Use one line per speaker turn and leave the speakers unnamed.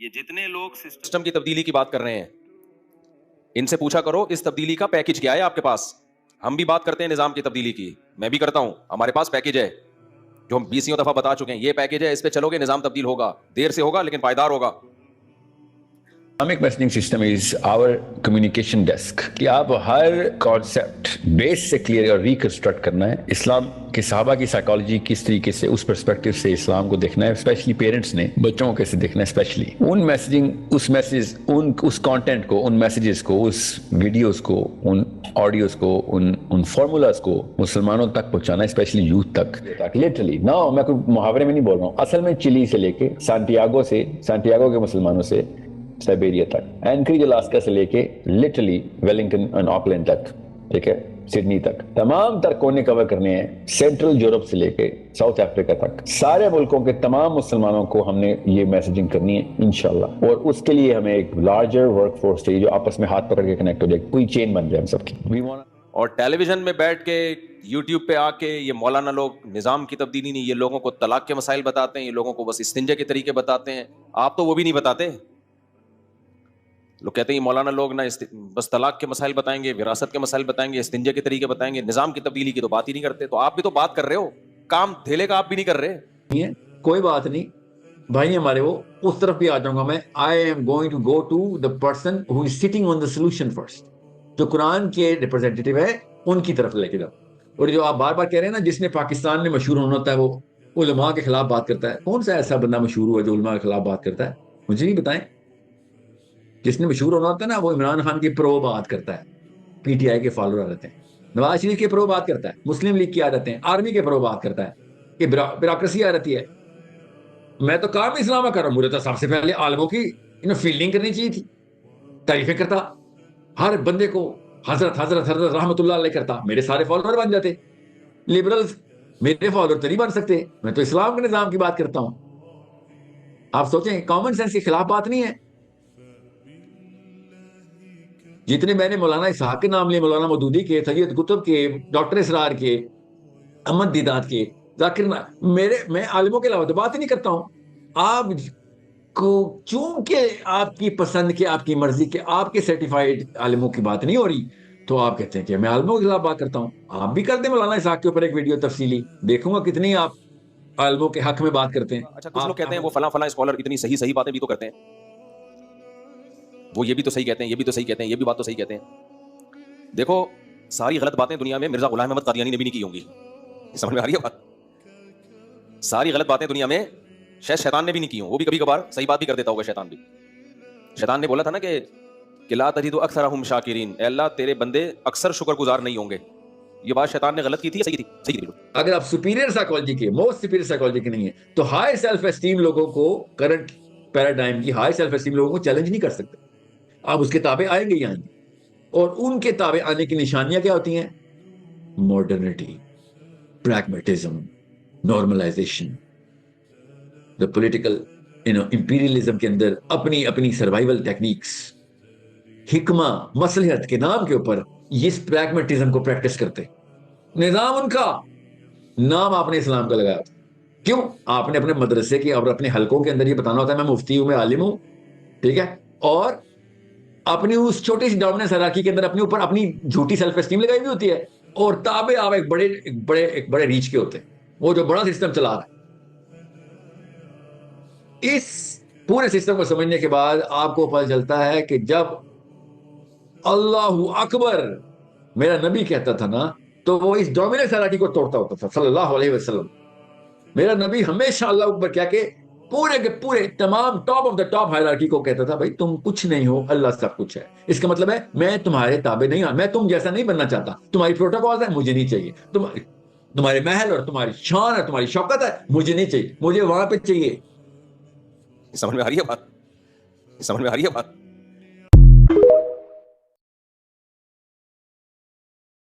یہ جتنے لوگ سسٹم کی تبدیلی کی بات کر رہے ہیں ان سے پوچھا کرو اس تبدیلی کا پیکج کیا ہے آپ کے پاس. ہم بھی بات کرتے ہیں نظام کی تبدیلی کی, میں بھی کرتا ہوں, ہمارے پاس پیکج ہے جو ہم 20 دفعہ بتا چکے ہیں. یہ پیکج ہے, اس پہ چلو گے نظام تبدیل ہوگا, دیر سے ہوگا لیکن پائیدار ہوگا.
Islamic messaging system is our communication desk کہ آپ ہر کانسیپٹ بیس سے کلیئر اور ریکنسٹرکٹ کرنا ہے. اسلام کے صحابہ کی سائیکالوجی کس طریقے سے اس پرسپیکٹو سے اسلام کو دیکھنا ہے, اسپیشلی پیرنٹس نے بچوں کو کیسے دیکھنا ہے, اسپیشلی ان میسیجنگ اس میسیج اس کانٹینٹ کو, ان میسیجز کو, اس ویڈیوز کو, ان آڈیوز کو, ان فارمولاز کو مسلمانوں تک پہنچانا ہے, اسپیشلی یوتھ تک. لٹرلی نو میں کوئی محاورے میں نہیں بول رہا ہوں, اصل میں چلی سے لے کے سانٹیاگو کے مسلمانوں سے سائبیریا تک, اینکریج الاسکا سے لے کے لٹرلی ویلنگٹن اور آکلینڈ تک, ٹھیک ہے, سڈنی تک, تمام تر کونے کور کرنے ہیں. سینٹرل یورپ سے لے کے ساؤتھ افریقہ تک, سارے ملکوں کے تمام مسلمانوں کو ہم نے یہ میسیجنگ کرنی ہے انشاءاللہ. اور اس کے لیے ہمیں ایک لارجر ورک فورس چاہیے جو آپس میں ہاتھ پکڑ کے کنیکٹ ہو جائے, کوئی چین بن جائے ہم سب کی.
اور ٹیلی ویژن میں بیٹھ کے یوٹیوب پہ آ کے یہ مولانا لوگ نظام کی تبدیلی نہیں, یہ لوگوں کو طلاق کے مسائل بتاتے ہیں, یہ لوگوں کو بس استنجا کے طریقے بتاتے ہیں. آپ تو وہ بھی نہیں بتاتے. لوگ کہتے ہیں مولانا لوگ نہ بس طلاق کے مسائل بتائیں گے, وراثت کے مسائل بتائیں گے, استنجے کے طریقے بتائیں گے, نظام کی تبدیلی کی تو بات ہی نہیں کرتے. تو آپ بھی تو بات کر رہے ہو, کام دھیلے کا آپ بھی نہیں کر رہے.
کوئی بات نہیں بھائی ہمارے, وہ اس طرف بھی آ جاؤں گا میں. I am going to go to the person who is sitting on the solution first, جو قرآن کے ریپرزینٹیٹیو ہے ان کی طرف لے کے جاؤ. اور جو آپ بار بار کہہ رہے ہیں نا جس نے پاکستان میں مشہور ہونا ہوتا ہے وہ علماء کے خلاف بات کرتا ہے, کون سا ایسا بندہ مشہور ہوا جو علماء کے خلاف بات کرتا ہے؟ مجھے نہیں بتائیں. جس نے مشہور ہونا ہوتا ہے نا وہ عمران خان کی پرو بات کرتا ہے, پی ٹی آئی کے فالوور آ جاتے ہیں, نواز شریف کے پرو بات کرتا ہے, مسلم لیگ کے آ جاتے ہیں, آرمی کے پرو بات کرتا ہے, کہ بیوروکریسی آ جاتی ہے. میں تو کام اسلام کر رہا ہوں, مجھے تو سب سے پہلے عالموں کی فیلڈنگ کرنی چاہیے تھی, تعریفیں کرتا ہر بندے کو, حضرت حضرت حضرت رحمت اللہ علیہ کرتا, میرے سارے فالوور بن جاتے. لبرلز میرے فالوور تو نہیں بن سکتے, میں تو اسلام کے نظام کی بات کرتا ہوں. آپ سوچیں کامن سینس کے خلاف بات نہیں ہے. جتنے میں نے مولانا اسحاق کے نام لیے, مولانا مودودی کے, سید قطب کے, ڈاکٹر اسرار کے, احمد دیدات کے, ذاکر, میں عالموں کے علاوہ تو بات ہی نہیں کرتا ہوں. آپ کو چونکہ آپ کی پسند کے, آپ کی مرضی کے, آپ کے سرٹیفائیڈ عالموں کی بات نہیں ہو رہی تو آپ کہتے ہیں کہ میں عالموں کے خلاف بات کرتا ہوں. آپ بھی کر دیں مولانا اسحاق کے اوپر ایک ویڈیو تفصیلی, دیکھوں گا کتنی آپ عالموں کے حق میں بات کرتے ہیں.
اچھا کچھ لوگ کہتے ہیں وہ فلاں فلاں اسکالر اتنی صحیح باتیں بھی تو کرتے ہیں, وہ یہ بھی تو صحیح کہتے ہیں, یہ بھی تو صحیح کہتے ہیں, یہ بھی بات تو صحیح کہتے ہیں. دیکھو ساری غلط باتیں دنیا میں مرزا غلام احمد قادیانی نے بھی نہیں کی ہوں گی, سمجھ میں آ رہی ہے بات؟ ساری غلط باتیں دنیا میں شاید شیطان نے بھی نہیں کی ہوں, وہ بھی کبھی کبھار صحیح بات بھی کر دیتا ہوگا شیطان بھی. شیطان نے بولا تھا نا کہ لا تجد اکثرهم شاکرین, اے اللہ تیرے بندے اکثر شکر گزار نہیں ہوں گے. یہ بات شیطان نے غلط کی تھی, صحیح تھی, صحیح تھی.
اگر آپ سپیریئر سائیکالوجی کے, موسٹ سپیریئر سائیکالوجی کے نہیں ہے تو ہائی سیلف اسٹیم لوگوں کو, کرنٹ پیراڈائم کی ہائی سیلف اسٹیم لوگوں کو چیلنج نہیں کر سکتے. آپ اس کے تابع آئیں گے ہی آئیں گے. اور ان کے تابع آنے کی نشانیاں کیا ہوتی ہیں؟ Modernity, pragmatism, normalisation. The political imperialism کے اندر اپنی سروائیول ٹیکنیکس, حکمہ, مصلحت کے نام کے اوپر اس پریگمیٹزم کو پریکٹس کرتے. نظام ان کا, نام آپ نے اسلام کا لگایا. کیوں؟ آپ نے اپنے مدرسے کے اور اپنے حلقوں کے اندر یہ بتانا ہوتا ہے میں مفتی ہوں, میں عالم ہوں, ٹھیک ہے, اور اپنی اس چھوٹی سی ڈومیننس ہیرارکی کے اندر اپنے اوپر اپنی جھوٹی سیلف اسٹیم لگائی ہوئی ہوتی ہے, اور تابع آپ ایک بڑے ریچ کے ہوتے ہیں, وہ جو بڑا سسٹم چلا رہا ہے. اس پورے سسٹم کو سمجھنے کے بعد آپ کو پتہ چلتا ہے کہ جب اللہ اکبر میرا نبی کہتا تھا نا تو وہ اس ڈومیننس ہیرارکی کو توڑتا ہوتا تھا صلی اللہ علیہ وسلم. میرا نبی ہمیشہ اللہ اکبر کیا کہ پورے کے پورے تمام top of the top hierarchy کو کہتا تھا بھائی تم کچھ نہیں ہو, اللہ سب کچھ ہے. اس کا مطلب ہے میں تمہارے تابع نہیں ہوں, میں تم جیسا نہیں بننا چاہتا. تمہاری پروٹوکول ہے مجھے نہیں چاہیے, تمہارے محل اور تمہاری شان اور تمہاری شوکت ہے مجھے نہیں چاہیے, مجھے وہاں پہ چاہیے.
سمجھ میں آ رہی ہے بات؟ سمجھ میں آ رہی ہے بات؟